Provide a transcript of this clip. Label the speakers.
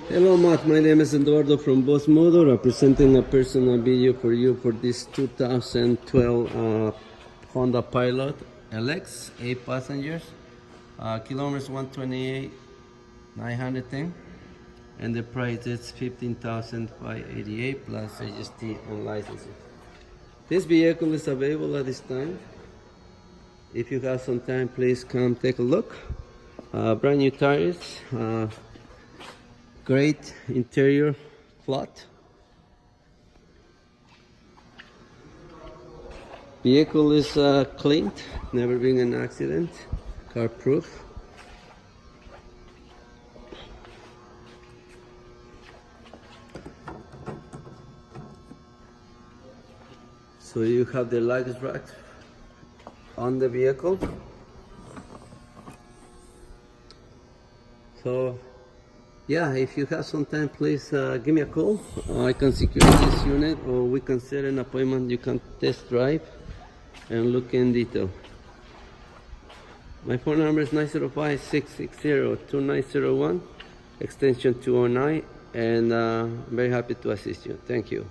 Speaker 1: Hello Matt, my name is Eduardo from Boss Motor, representing a personal video for you for this 2012 Honda Pilot LX, 8 passengers, kilometers 128,910, and the price is 15,588 plus HST and licensing. This vehicle is available at this time. If you have some time, please come take a look. Brand new tires. Great interior cloth. Vehicle is cleaned, never been an accident, car proof. So you have the luggage rack on the vehicle. So yeah, if you have some time, please give me a call. I can secure this unit, or we can set an appointment. You can test drive and look in detail. My phone number is 905-660-2901, extension 209, and I'm very happy to assist you. Thank you.